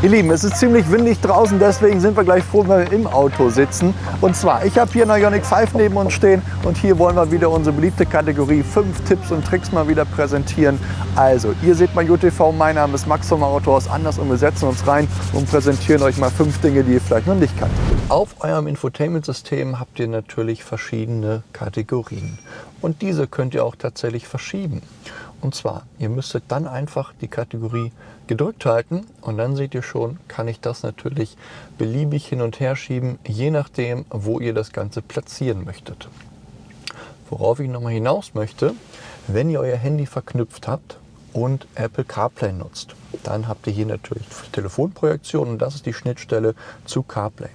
Ihr Lieben, es ist ziemlich windig draußen, deswegen sind wir gleich froh, wenn wir im Auto sitzen. Und zwar, ich habe hier einen Ioniq 5 neben uns stehen und hier wollen wir wieder unsere beliebte Kategorie 5 Tipps und Tricks mal wieder präsentieren. Also, ihr seht mal JTV, mein Name ist Max vom Autohaus Anders und wir setzen uns rein und präsentieren euch mal 5 Dinge, die ihr vielleicht noch nicht kannt. Auf eurem Infotainment-System habt ihr natürlich verschiedene Kategorien und diese könnt ihr auch tatsächlich verschieben. Und zwar, ihr müsstet dann einfach die Kategorie gedrückt halten und dann seht ihr schon, kann ich das natürlich beliebig hin und her schieben, je nachdem, wo ihr das Ganze platzieren möchtet. Worauf ich nochmal hinaus möchte, wenn ihr euer Handy verknüpft habt und Apple CarPlay nutzt, dann habt ihr hier natürlich Telefonprojektion und das ist die Schnittstelle zu CarPlay.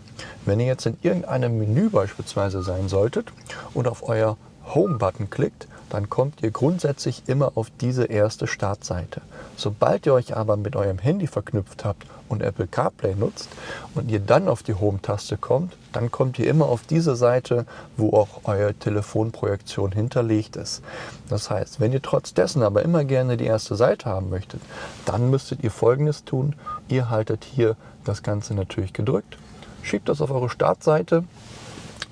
Wenn ihr jetzt in irgendeinem Menü beispielsweise sein solltet und auf euer Home-Button klickt, dann kommt ihr grundsätzlich immer auf diese erste Startseite. Sobald ihr euch aber mit eurem Handy verknüpft habt und Apple CarPlay nutzt und ihr dann auf die Home-Taste kommt, dann kommt ihr immer auf diese Seite, wo auch eure Telefonprojektion hinterlegt ist. Das heißt, wenn ihr trotz dessen aber immer gerne die erste Seite haben möchtet, dann müsstet ihr Folgendes tun. Ihr haltet hier das Ganze natürlich gedrückt, schiebt das auf eure Startseite.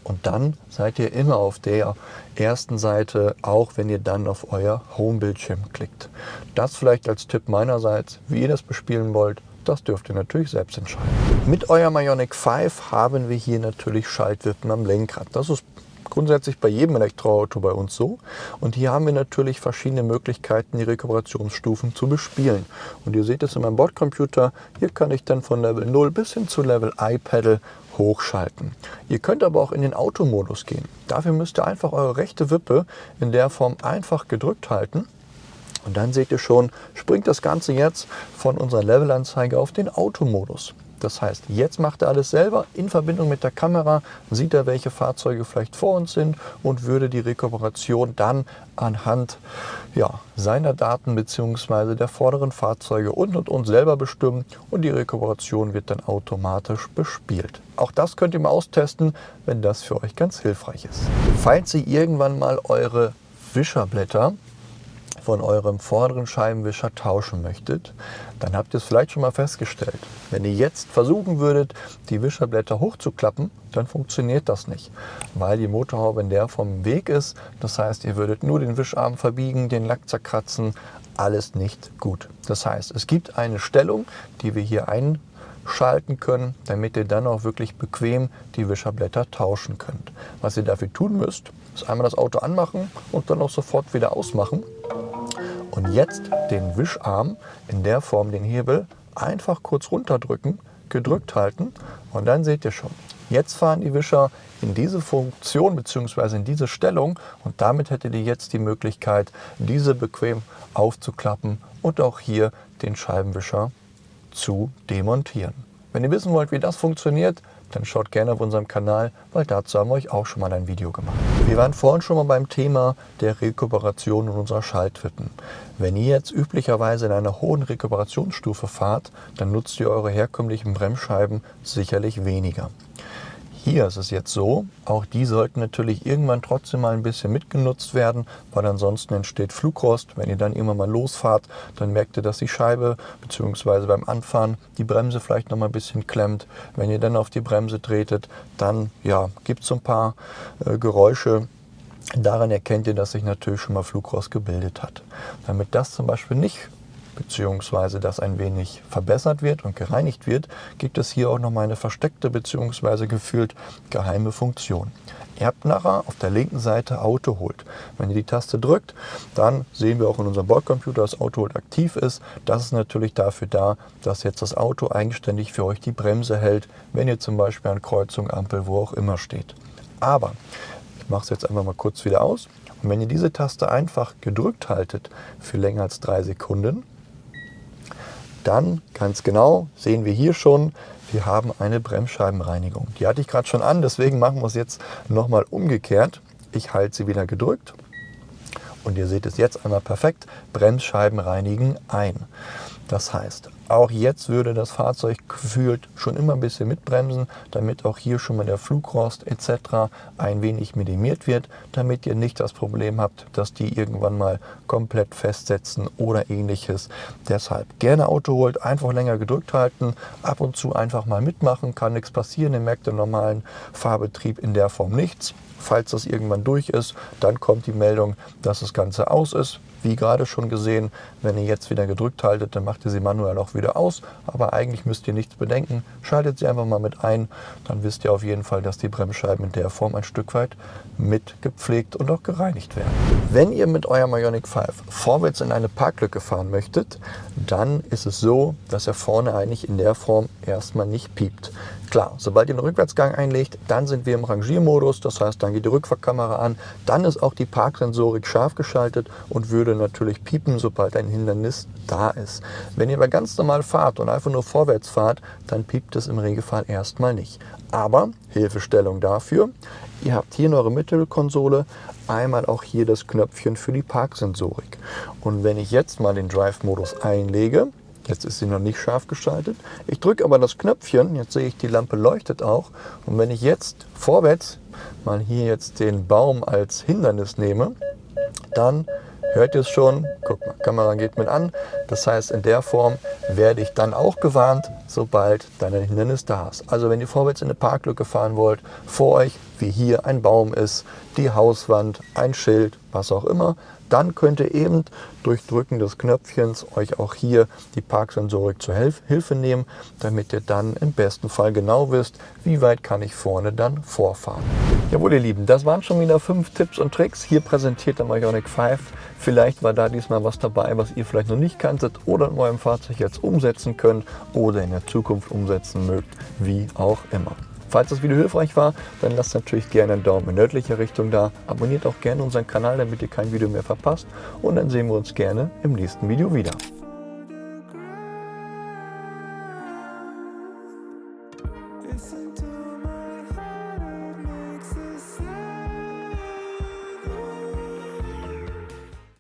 Und dann seid ihr immer auf der ersten Seite, auch wenn ihr dann auf euer Home-Bildschirm klickt. Das vielleicht als Tipp meinerseits, wie ihr das bespielen wollt, das dürft ihr natürlich selbst entscheiden. Mit eurem Ioniq 5 haben wir hier natürlich Schaltwippen am Lenkrad. Das ist grundsätzlich bei jedem Elektroauto bei uns so. Und hier haben wir natürlich verschiedene Möglichkeiten, die Rekuperationsstufen zu bespielen. Und ihr seht es in meinem Bordcomputer, hier kann ich dann von Level 0 bis hin zu Level iPadel hochschalten. Ihr könnt aber auch in den Automodus gehen. Dafür müsst ihr einfach eure rechte Wippe in der Form einfach gedrückt halten. Und dann seht ihr schon, springt das Ganze jetzt von unserer Levelanzeige auf den Automodus. Das heißt, jetzt macht er alles selber in Verbindung mit der Kamera, sieht er, welche Fahrzeuge vielleicht vor uns sind und würde die Rekuperation dann anhand seiner Daten bzw. der vorderen Fahrzeuge und selber bestimmen und die Rekuperation wird dann automatisch bespielt. Auch das könnt ihr mal austesten, wenn das für euch ganz hilfreich ist. Falls ihr irgendwann mal eure Wischerblätter von eurem vorderen Scheibenwischer tauschen möchtet, dann habt ihr es vielleicht schon mal festgestellt. Wenn ihr jetzt versuchen würdet, die Wischerblätter hochzuklappen, dann funktioniert das nicht, weil die Motorhaube in der Form im Weg ist. Das heißt, ihr würdet nur den Wischarm verbiegen, den Lack zerkratzen, alles nicht gut. Das heißt, es gibt eine Stellung, die wir hier einschalten können, damit ihr dann auch wirklich bequem die Wischerblätter tauschen könnt. Was ihr dafür tun müsst, ist einmal das Auto anmachen und dann auch sofort wieder ausmachen. Und jetzt den Wischarm in der Form, den Hebel, einfach kurz runterdrücken, gedrückt halten und dann seht ihr schon. Jetzt fahren die Wischer in diese Funktion bzw. in diese Stellung und damit hättet ihr jetzt die Möglichkeit, diese bequem aufzuklappen und auch hier den Scheibenwischer zu demontieren. Wenn ihr wissen wollt, wie das funktioniert, dann schaut gerne auf unserem Kanal, weil dazu haben wir euch auch schon mal ein Video gemacht. Wir waren vorhin schon mal beim Thema der Rekuperation unserer Schaltwippen. Wenn ihr jetzt üblicherweise in einer hohen Rekuperationsstufe fahrt, dann nutzt ihr eure herkömmlichen Bremsscheiben sicherlich weniger. Hier ist es jetzt so, auch die sollten natürlich irgendwann trotzdem mal ein bisschen mitgenutzt werden, weil ansonsten entsteht Flugrost. Wenn ihr dann irgendwann mal losfahrt, dann merkt ihr, dass die Scheibe bzw. beim Anfahren die Bremse vielleicht noch mal ein bisschen klemmt. Wenn ihr dann auf die Bremse tretet, dann gibt es so ein paar Geräusche. Daran erkennt ihr, dass sich natürlich schon mal Flugrost gebildet hat. Damit das zum Beispiel nicht beziehungsweise das ein wenig verbessert wird und gereinigt wird, gibt es hier auch noch mal eine versteckte beziehungsweise gefühlt geheime Funktion. Ihr habt nachher auf der linken Seite Auto holt. Wenn ihr die Taste drückt, dann sehen wir auch in unserem Bordcomputer, dass Auto Hold aktiv ist. Das ist natürlich dafür da, dass jetzt das Auto eigenständig für euch die Bremse hält, wenn ihr zum Beispiel an Kreuzung, Ampel, wo auch immer steht. Aber ich mache es jetzt einfach mal kurz wieder aus. Und wenn ihr diese Taste einfach gedrückt haltet für länger als 3 Sekunden, dann ganz genau sehen wir hier schon, wir haben eine Bremsscheibenreinigung. Die hatte ich gerade schon an, deswegen machen wir es jetzt nochmal umgekehrt. Ich halte sie wieder gedrückt und ihr seht es jetzt einmal perfekt, Bremsscheiben reinigen ein. Das heißt, auch jetzt würde das Fahrzeug gefühlt schon immer ein bisschen mitbremsen, damit auch hier schon mal der Flugrost etc. ein wenig minimiert wird, damit ihr nicht das Problem habt, dass die irgendwann mal komplett festsetzen oder ähnliches. Deshalb gerne Auto holt, einfach länger gedrückt halten, ab und zu einfach mal mitmachen, kann nichts passieren, ihr merkt im normalen Fahrbetrieb in der Form nichts. Falls das irgendwann durch ist, dann kommt die Meldung, dass das Ganze aus ist. Wie gerade schon gesehen, wenn ihr jetzt wieder gedrückt haltet, dann macht ihr sie manuell auch wieder aus. Aber eigentlich müsst ihr nichts bedenken. Schaltet sie einfach mal mit ein. Dann wisst ihr auf jeden Fall, dass die Bremsscheiben in der Form ein Stück weit mit gepflegt und auch gereinigt werden. Wenn ihr mit eurem Ioniq 5 vorwärts in eine Parklücke fahren möchtet, dann ist es so, dass er vorne eigentlich in der Form erstmal nicht piept. Klar, sobald ihr den Rückwärtsgang einlegt, dann sind wir im Rangiermodus, das heißt, dann geht die Rückfahrkamera an, dann ist auch die Parksensorik scharf geschaltet und würde natürlich piepen, sobald ein Hindernis da ist. Wenn ihr aber ganz normal fahrt und einfach nur vorwärts fahrt, dann piept es im Regelfall erstmal nicht. Aber Hilfestellung dafür, ihr habt hier in eurer Mittelkonsole einmal auch hier das Knöpfchen für die Parksensorik. Und wenn ich jetzt mal den Drive-Modus einlege, jetzt ist sie noch nicht scharf geschaltet. Ich drücke aber das Knöpfchen, jetzt sehe ich, die Lampe leuchtet auch. Und wenn ich jetzt vorwärts mal hier jetzt den Baum als Hindernis nehme, dann hört ihr es schon, guck mal, Kamera geht mit an. Das heißt, in der Form werde ich dann auch gewarnt, sobald dein Hindernis da ist. Also wenn ihr vorwärts in eine Parklücke fahren wollt, vor euch, wie hier ein Baum ist, die Hauswand, ein Schild, was auch immer, dann könnt ihr eben durch Drücken des Knöpfchens euch auch hier die Parksensorik zur Hilfe nehmen, damit ihr dann im besten Fall genau wisst, wie weit kann ich vorne dann vorfahren. Jawohl, ihr Lieben, das waren schon wieder 5 Tipps und Tricks. Hier präsentiert der Ioniq 5. Vielleicht war da diesmal was dabei, was ihr vielleicht noch nicht kanntet oder in eurem Fahrzeug jetzt umsetzen könnt oder in der Zukunft umsetzen mögt, wie auch immer. Falls das Video hilfreich war, dann lasst natürlich gerne einen Daumen in nördlicher Richtung da. Abonniert auch gerne unseren Kanal, damit ihr kein Video mehr verpasst. Und dann sehen wir uns gerne im nächsten Video wieder. Listen to my